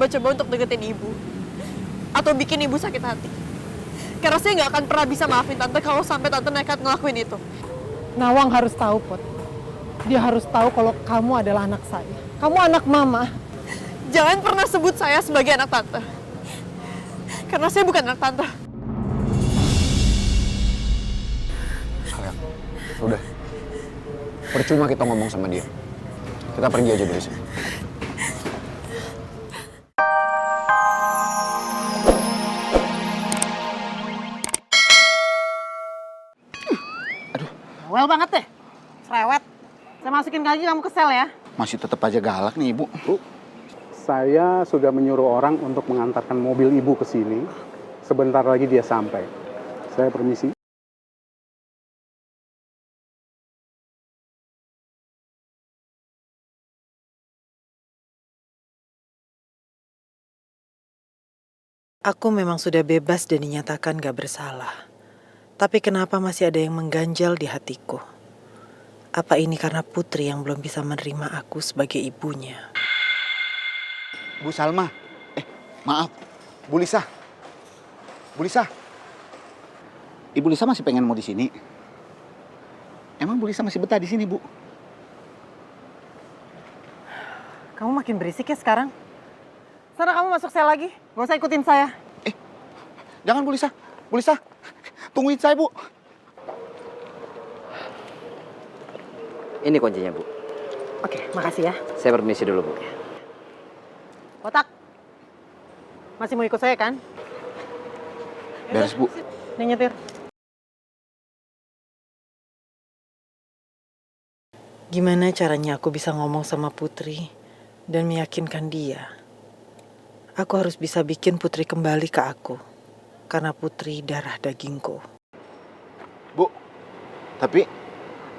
coba-coba untuk deketin ibu. Atau bikin ibu sakit hati. Karena saya nggak akan pernah bisa maafin tante kalau sampai tante nekat ngelakuin itu. Nawang harus tahu, Put. Dia harus tahu kalau kamu adalah anak saya. Kamu anak mama. Jangan pernah sebut saya sebagai anak tante. Karena saya bukan anak tante. Kalian, udah. Percuma kita ngomong sama dia. Kita pergi aja dari sini. Well banget deh. Cerewet. Saya masukin lagi kamu ke sel ya. Masih tetap aja galak nih Ibu. Bu, saya sudah menyuruh orang untuk mengantarkan mobil ibu ke sini. Sebentar lagi dia sampai. Saya permisi. Aku memang sudah bebas dan dinyatakan gak bersalah. Tapi kenapa masih ada yang mengganjal di hatiku? Apa ini karena Putri yang belum bisa menerima aku sebagai ibunya? Bu Salma. Maaf. Bu Lisa. Bu Lisa. Ibu Lisa masih pengen mau di sini. Emang Bu Lisa masih betah di sini, Bu? Kamu makin berisik ya sekarang. Sana kamu masuk sel lagi. Gak usah ikutin saya. Jangan Bu Lisa. Bu Lisa. Tungguin saya, Bu. Ini kuncinya, Bu. Oke, makasih ya. Saya permisi dulu, Bu. Kotak. Masih mau ikut saya kan? Beres, Bu. Nih nyetir. Gimana caranya aku bisa ngomong sama Putri dan meyakinkan dia? Aku harus bisa bikin Putri kembali ke aku. Karena Putri darah dagingku. Bu, tapi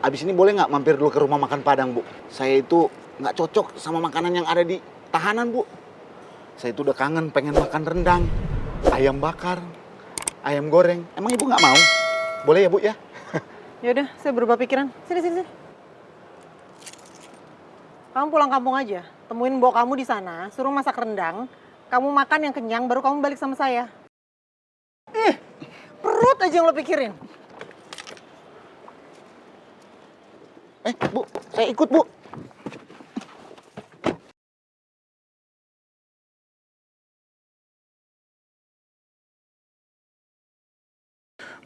abis ini boleh nggak mampir dulu ke rumah makan Padang, Bu? Saya itu nggak cocok sama makanan yang ada di tahanan, Bu. Saya itu udah kangen pengen makan rendang, ayam bakar, ayam goreng. Emang Ibu nggak mau? Boleh ya, Bu, ya? Yaudah, saya berubah pikiran. Sini. Kamu pulang kampung aja. Temuin mbok kamu di sana, suruh masak rendang. Kamu makan yang kenyang, baru kamu balik sama saya. Perut aja yang lo pikirin. Bu, saya ikut, Bu.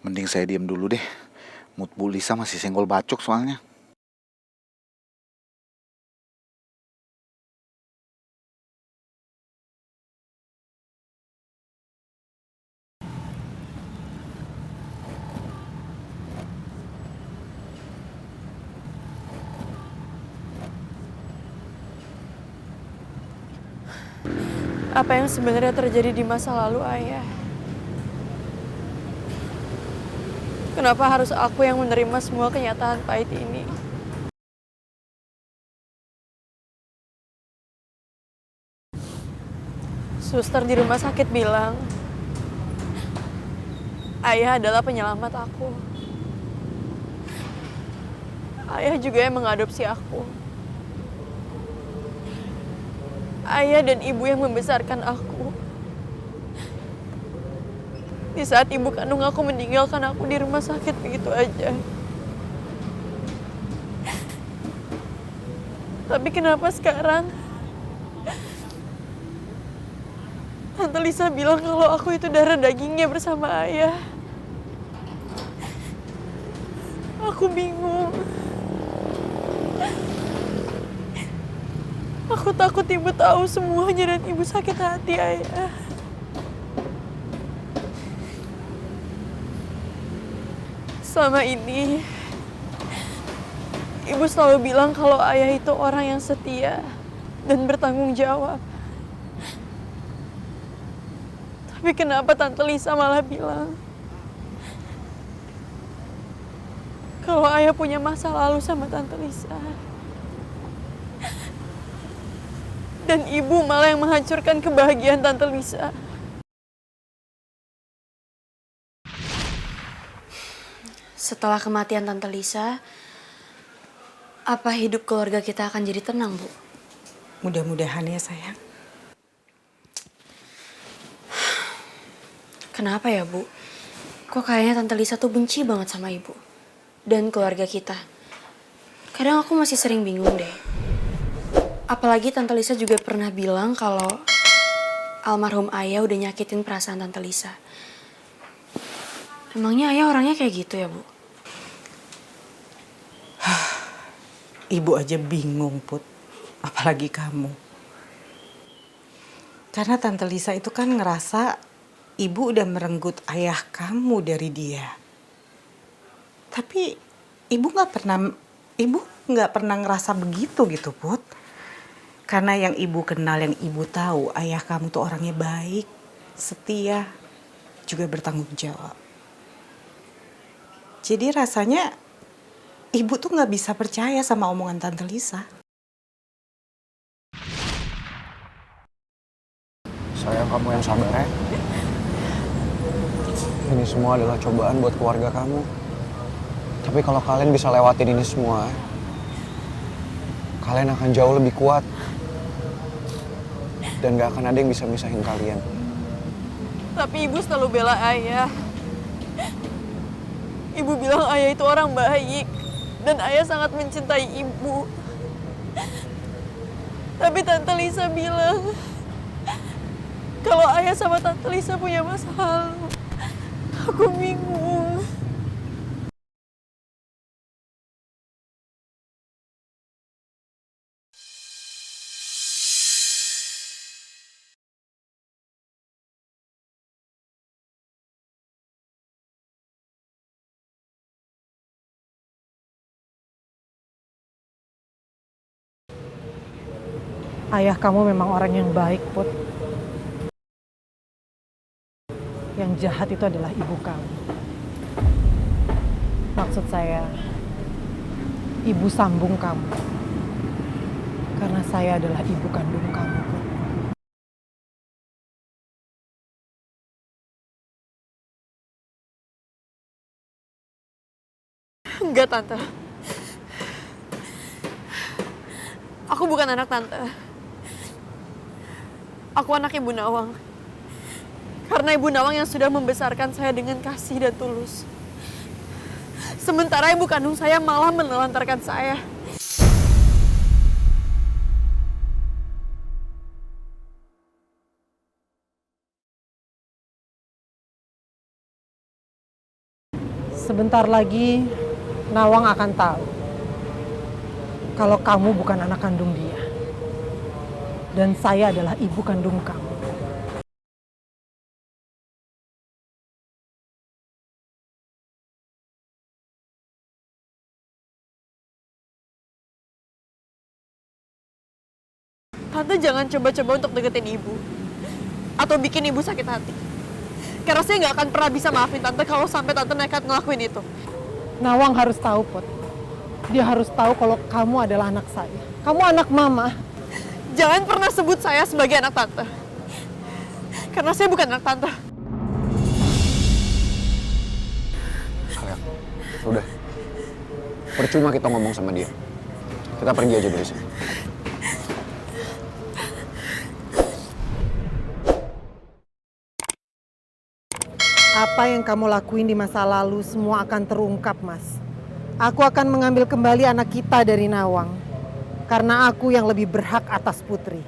Mending saya diam dulu deh. Mood Bu Lisa masih senggol bacok soalnya. Apa yang sebenarnya terjadi di masa lalu, Ayah? Kenapa harus aku yang menerima semua kenyataan pahit ini? Suster di rumah sakit bilang, Ayah adalah penyelamat aku. Ayah juga yang mengadopsi aku. Ayah dan ibu yang membesarkan aku. Di saat ibu kandung aku meninggalkan aku di rumah sakit begitu aja. Tapi kenapa sekarang Tante Lisa bilang kalau aku itu darah dagingnya bersama ayah? Aku bingung. Aku takut ibu tahu semuanya dan ibu sakit hati, Ayah. Selama ini, ibu selalu bilang kalau ayah itu orang yang setia dan bertanggung jawab. Tapi kenapa Tante Lisa malah bilang kalau ayah punya masa lalu sama Tante Lisa? Dan ibu malah yang menghancurkan kebahagiaan Tante Lisa. Setelah kematian Tante Lisa, apa hidup keluarga kita akan jadi tenang, Bu? Mudah-mudahan ya sayang. Kenapa ya, Bu? Kok kayaknya Tante Lisa tuh benci banget sama Ibu. Dan keluarga kita. Kadang aku masih sering bingung deh. Apalagi Tante Lisa juga pernah bilang kalau almarhum ayah udah nyakitin perasaan Tante Lisa. Emangnya ayah orangnya kayak gitu ya, Bu? Ibu aja bingung, Put. Apalagi kamu. Karena Tante Lisa itu kan ngerasa ibu udah merenggut ayah kamu dari dia. Tapi ibu nggak pernah ngerasa begitu gitu, Put. Karena yang ibu kenal, yang ibu tahu, ayah kamu tuh orangnya baik, setia, juga bertanggung jawab. Jadi rasanya ibu tuh nggak bisa percaya sama omongan Tante Lisa. Sayang, kamu yang sabar ya. Ini semua adalah cobaan buat keluarga kamu. Tapi kalau kalian bisa lewatin ini semua, kalian akan jauh lebih kuat. Dan gak akan ada yang bisa misahin kalian. Tapi ibu selalu bela ayah. Ibu bilang ayah itu orang baik. Dan ayah sangat mencintai ibu. Tapi Tante Lisa bilang kalau ayah sama Tante Lisa punya masa lalu. Aku bingung. Ayah kamu memang orang yang baik, Put. Yang jahat itu adalah ibu kamu. Maksud saya, ibu sambung kamu. Karena saya adalah ibu kandung kamu, Put. Enggak, Tante. Aku bukan anak Tante. Aku anak Ibu Nawang. Karena Ibu Nawang yang sudah membesarkan saya dengan kasih dan tulus. Sementara ibu kandung saya malah menelantarkan saya. Sebentar lagi, Nawang akan tahu kalau kamu bukan anak kandung dia. Dan saya adalah ibu kandung kamu. Tante jangan coba-coba untuk deketin ibu. Atau bikin ibu sakit hati. Karena saya nggak akan pernah bisa maafin Tante kalau sampai Tante nekat ngelakuin itu. Nawang harus tahu, Put. Dia harus tahu kalau kamu adalah anak saya. Kamu anak mama. Jangan pernah sebut saya sebagai anak Tante. Karena saya bukan anak Tante. Kalian, udah. Percuma kita ngomong sama dia. Kita pergi aja dari sini. Apa yang kamu lakuin di masa lalu semua akan terungkap, Mas. Aku akan mengambil kembali anak kita dari Nawang. Karena aku yang lebih berhak atas Putri.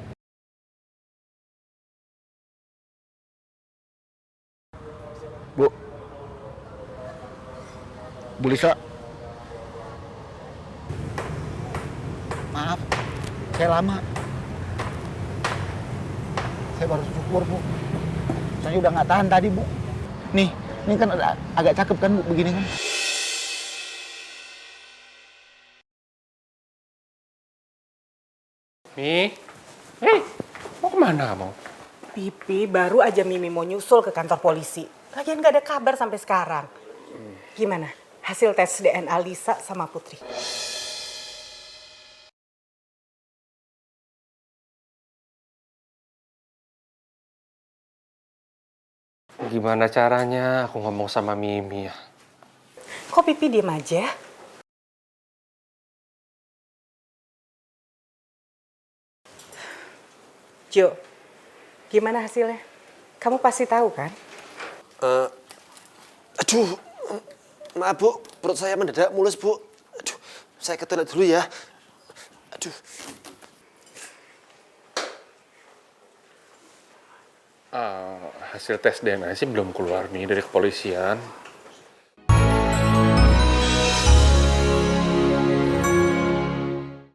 Bu. Bu Lisa. Maaf, saya lama. Saya baru syukur, Bu. Saya udah nggak tahan tadi, Bu. Nih kan agak cakep kan, Bu, begini kan. Mi, mau kemana kamu? Pipi baru aja Mimi mau nyusul ke kantor polisi. Lagian gak ada kabar sampai sekarang. Gimana? Hasil tes DNA Lisa sama Putri. Gimana caranya aku ngomong sama Mimi ya? Kok Pipi diem aja? Jo, gimana hasilnya? Kamu pasti tahu kan? Aduh, maaf Bu, perut saya mendadak mulus Bu. Aduh, saya ke toilet dulu ya. Aduh. Hasil tes DNA sih belum keluar nih dari kepolisian.